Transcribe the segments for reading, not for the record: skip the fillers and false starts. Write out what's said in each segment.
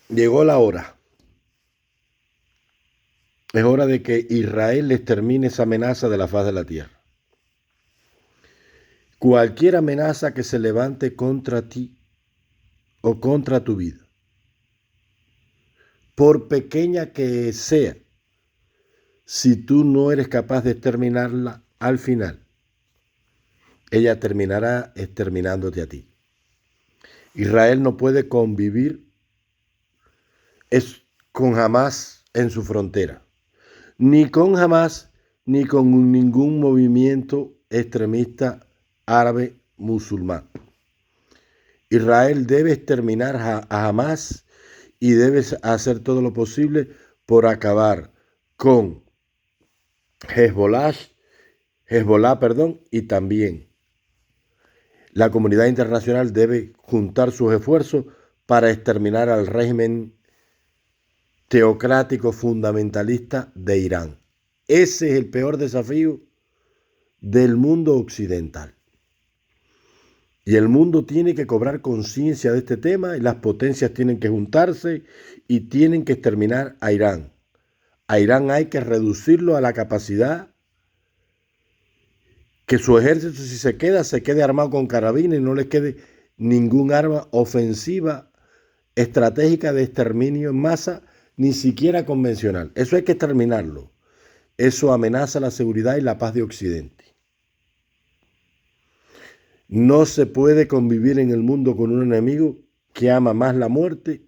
Llegó la hora. Es hora de que Israel les termine esa amenaza de la faz de la tierra. Cualquier amenaza que se levante contra ti o contra tu vida, por pequeña que sea, si tú no eres capaz de exterminarla al final, ella terminará exterminándote a ti. Israel no puede convivir con Hamás en su frontera, ni con Hamás ni con ningún movimiento extremista árabe musulmán. Israel debe exterminar a Hamás y debe hacer todo lo posible por acabar con Hezbollah, y también la comunidad internacional debe juntar sus esfuerzos para exterminar al régimen teocrático fundamentalista de Irán. Ese es el peor desafío del mundo occidental. Y el mundo tiene que cobrar conciencia de este tema y las potencias tienen que juntarse y tienen que exterminar a Irán. A Irán hay que reducirlo a la capacidad que su ejército, si se quede armado con carabines y no les quede ningún arma ofensiva estratégica de exterminio en masa, ni siquiera convencional. Eso hay que exterminarlo. Eso amenaza la seguridad y la paz de Occidente. No se puede convivir en el mundo con un enemigo que ama más la muerte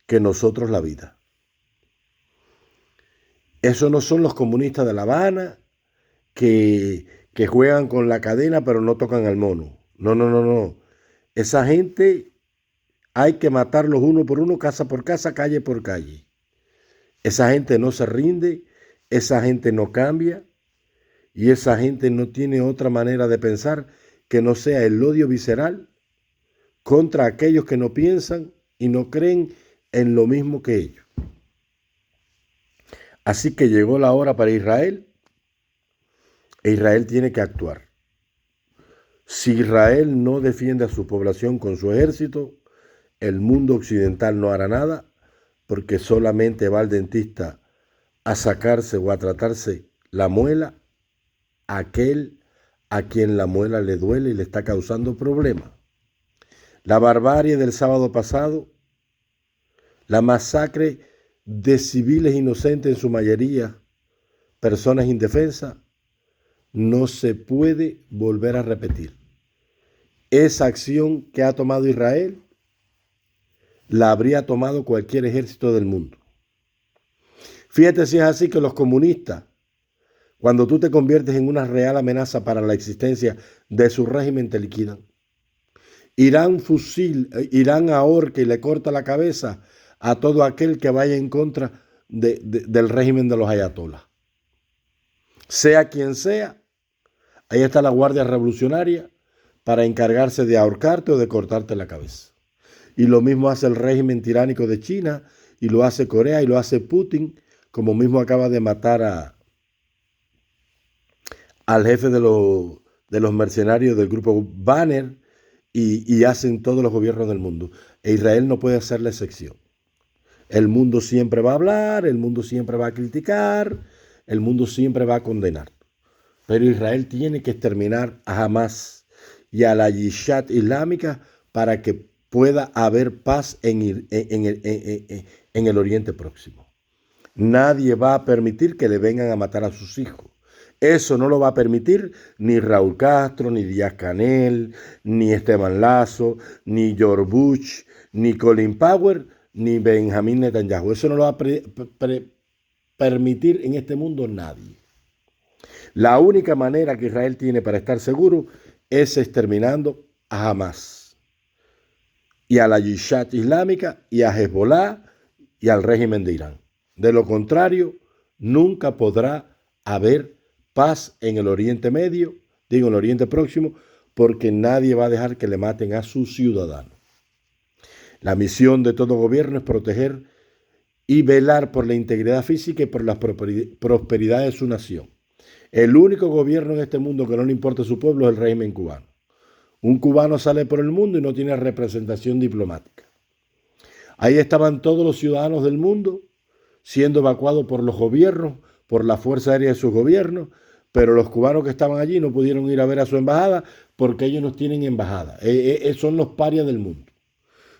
que nosotros la vida. Esos no son los comunistas de La Habana que juegan con la cadena pero no tocan al mono. No. Esa gente hay que matarlos uno por uno, casa por casa, calle por calle. Esa gente no se rinde, esa gente no cambia y esa gente no tiene otra manera de pensar que no sea el odio visceral contra aquellos que no piensan y no creen en lo mismo que ellos. Así que llegó la hora para Israel e Israel tiene que actuar. Si Israel no defiende a su población con su ejército, el mundo occidental no hará nada porque solamente va al dentista a sacarse o a tratarse la muela aquel a quien la muela le duele y le está causando problemas. La barbarie del sábado pasado, la masacre de civiles inocentes en su mayoría, personas indefensas, no se puede volver a repetir. Esa acción que ha tomado Israel la habría tomado cualquier ejército del mundo. Fíjate si es así que los comunistas, cuando tú te conviertes en una real amenaza para la existencia de su régimen, te liquidan. Irán ahorca y le corta la cabeza a todo aquel que vaya en contra del régimen de los ayatolás. Sea quien sea, ahí está la Guardia Revolucionaria para encargarse de ahorcarte o de cortarte la cabeza. Y lo mismo hace el régimen tiránico de China, y lo hace Corea, y lo hace Putin, como mismo acaba de matar al jefe de los mercenarios del grupo Banner, y hacen todos los gobiernos del mundo. E Israel no puede hacer la excepción. El mundo siempre va a hablar, el mundo siempre va a criticar, el mundo siempre va a condenar. Pero Israel tiene que exterminar a Hamás y a la Yihad Islámica para que pueda haber paz en el Oriente Próximo. Nadie va a permitir que le vengan a matar a sus hijos. Eso no lo va a permitir ni Raúl Castro, ni Díaz-Canel, ni Esteban Lazo, ni George Bush, ni Colin Powell, ni Benjamín Netanyahu. Eso no lo va a permitir en este mundo nadie. La única manera que Israel tiene para estar seguro es exterminando a Hamás y a la Yihad Islámica y a Hezbollah y al régimen de Irán. De lo contrario, nunca podrá haber paz en el Oriente Medio, en el Oriente Próximo, porque nadie va a dejar que le maten a sus ciudadanos. La misión de todo gobierno es proteger y velar por la integridad física y por la prosperidad de su nación. El único gobierno en este mundo que no le importa a su pueblo es el régimen cubano. Un cubano sale por el mundo y no tiene representación diplomática. Ahí estaban todos los ciudadanos del mundo siendo evacuados por los gobiernos, por la Fuerza Aérea de sus gobiernos, pero los cubanos que estaban allí no pudieron ir a ver a su embajada porque ellos no tienen embajada. Son los parias del mundo.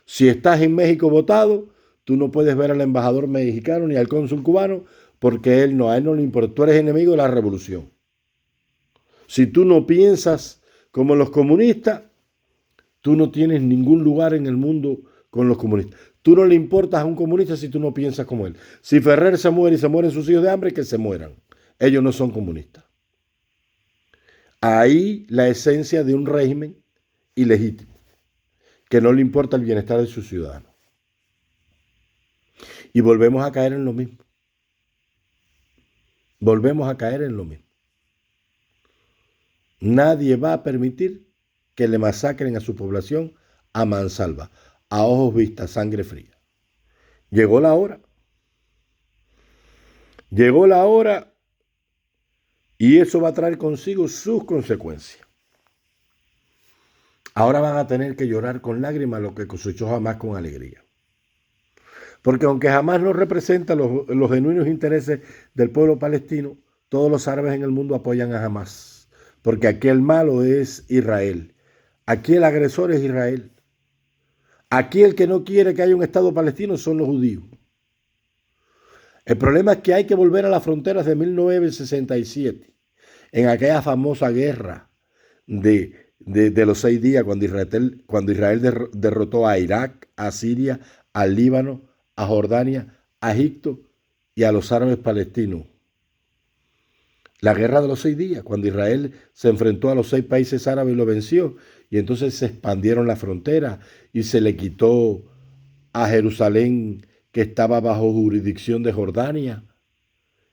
Si estás en México votado, tú no puedes ver al embajador mexicano ni al cónsul cubano porque a él no le importa. Tú eres enemigo de la revolución. Si tú no piensas como los comunistas, tú no tienes ningún lugar en el mundo con los comunistas. Tú no le importas a un comunista si tú no piensas como él. Si Ferrer se muere y se mueren sus hijos de hambre, que se mueran. Ellos no son comunistas. Ahí la esencia de un régimen ilegítimo, que no le importa el bienestar de sus ciudadanos. Y volvemos a caer en lo mismo. Volvemos a caer en lo mismo. Nadie va a permitir que le masacren a su población a mansalva, a ojos vistas, sangre fría. Llegó la hora. Llegó la hora y eso va a traer consigo sus consecuencias. Ahora van a tener que llorar con lágrimas lo que cosechó Hamás con alegría. Porque aunque Hamás no representa los genuinos intereses del pueblo palestino, todos los árabes en el mundo apoyan a Hamás. Porque aquí el malo es Israel. Aquí el agresor es Israel. Aquí el que no quiere que haya un Estado palestino son los judíos. El problema es que hay que volver a las fronteras de 1967, en aquella famosa guerra de los 6 días, cuando Israel derrotó a Irak, a Siria, al Líbano, a Jordania, a Egipto y a los árabes palestinos. La guerra de los 6 días, cuando Israel se enfrentó a los 6 países árabes y lo venció, y entonces se expandieron las fronteras y se le quitó a Jerusalén, que estaba bajo jurisdicción de Jordania,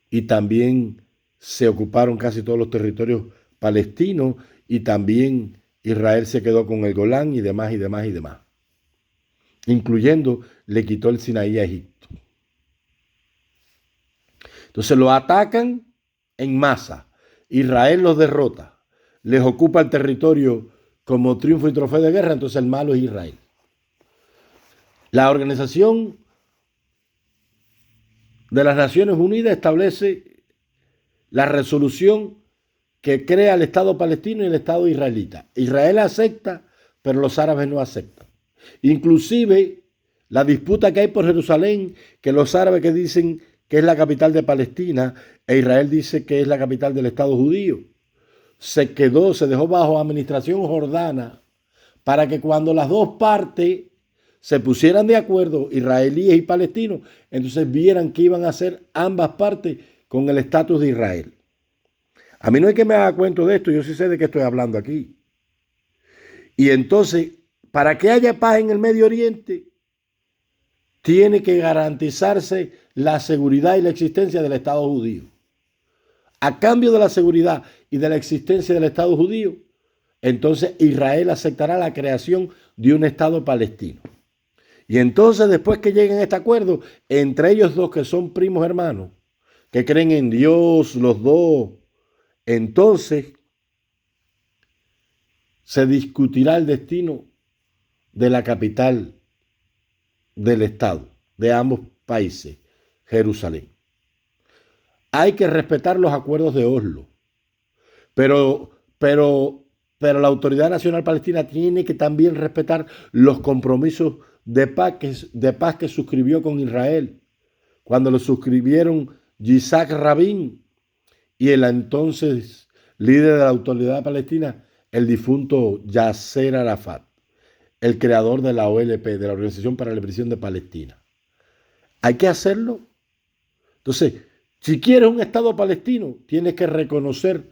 y también se ocuparon casi todos los territorios palestinos, y también Israel se quedó con el Golán y demás, y demás, y demás. Incluyendo, le quitó el Sinaí a Egipto. Entonces lo atacan en masa. Israel los derrota, les ocupa el territorio como triunfo y trofeo de guerra, entonces el malo es Israel. La Organización de las Naciones Unidas establece la resolución que crea el Estado palestino y el Estado israelita. Israel acepta, pero los árabes no aceptan. Inclusive la disputa que hay por Jerusalén, que los árabes que dicen que es la capital de Palestina e Israel dice que es la capital del Estado judío, se dejó bajo administración jordana para que cuando las dos partes se pusieran de acuerdo, israelíes y palestinos, entonces vieran que iban a hacer ambas partes con el estatus de Israel. A mí no hay que me haga cuento de esto, yo sí sé de qué estoy hablando aquí. Y entonces, para que haya paz en el Medio Oriente, tiene que garantizarse la seguridad y la existencia del Estado judío. A cambio de la seguridad y de la existencia del Estado judío, entonces Israel aceptará la creación de un Estado palestino. Y entonces, después que lleguen a este acuerdo, entre ellos dos que son primos hermanos, que creen en Dios los dos, entonces se discutirá el destino de la capital del Estado, de ambos países, Jerusalén. Hay que respetar los acuerdos de Oslo, pero la Autoridad Nacional Palestina tiene que también respetar los compromisos de paz que suscribió con Israel, cuando lo suscribieron Yitzhak Rabin y el entonces líder de la Autoridad Palestina, el difunto Yasser Arafat, el creador de la OLP, de la Organización para la Liberación de Palestina. Hay que hacerlo. Entonces, si quieres un Estado palestino, tienes que reconocer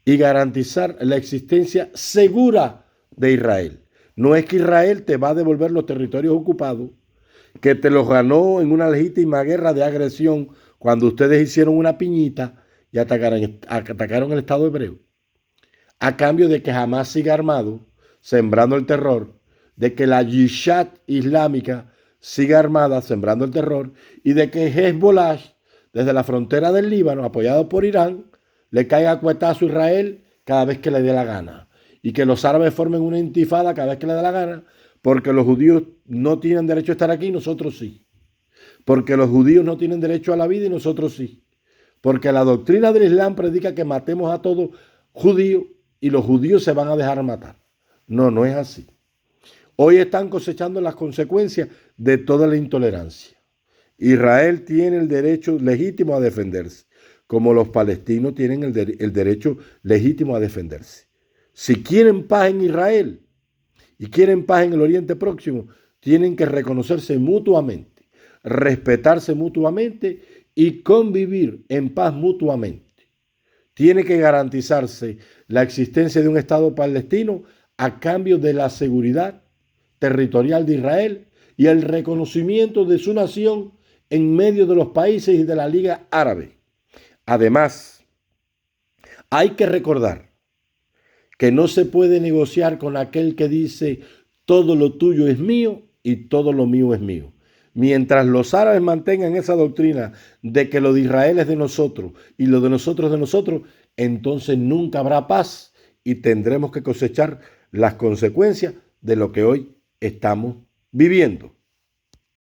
y garantizar la existencia segura de Israel. No es que Israel te va a devolver los territorios ocupados, que te los ganó en una legítima guerra de agresión cuando ustedes hicieron una piñita y atacaron el Estado hebreo, a cambio de que Hamás siga armado, sembrando el terror, de que la Yihad islámica siga armada, sembrando el terror, y de que Hezbollah, desde la frontera del Líbano, apoyado por Irán, le caiga a cuetazo a Israel cada vez que le dé la gana, y que los árabes formen una intifada cada vez que le dé la gana Porque los judíos no tienen derecho a estar aquí, nosotros sí. Porque los judíos no tienen derecho a la vida y nosotros sí. Porque la doctrina del Islam predica que matemos a todo judío y los judíos se van a dejar matar. No, no es así. Hoy están cosechando las consecuencias de toda la intolerancia. Israel tiene el derecho legítimo a defenderse, como los palestinos tienen el derecho legítimo a defenderse. Si quieren paz en Israel y quieren paz en el Oriente Próximo, tienen que reconocerse mutuamente, respetarse mutuamente y convivir en paz mutuamente. Tiene que garantizarse la existencia de un Estado palestino a cambio de la seguridad territorial de Israel y el reconocimiento de su nación en medio de los países y de la Liga Árabe. Además, hay que recordar que no se puede negociar con aquel que dice todo lo tuyo es mío y todo lo mío es mío. Mientras los árabes mantengan esa doctrina de que lo de Israel es de nosotros y lo de nosotros, entonces nunca habrá paz y tendremos que cosechar las consecuencias de lo que hoy estamos viviendo.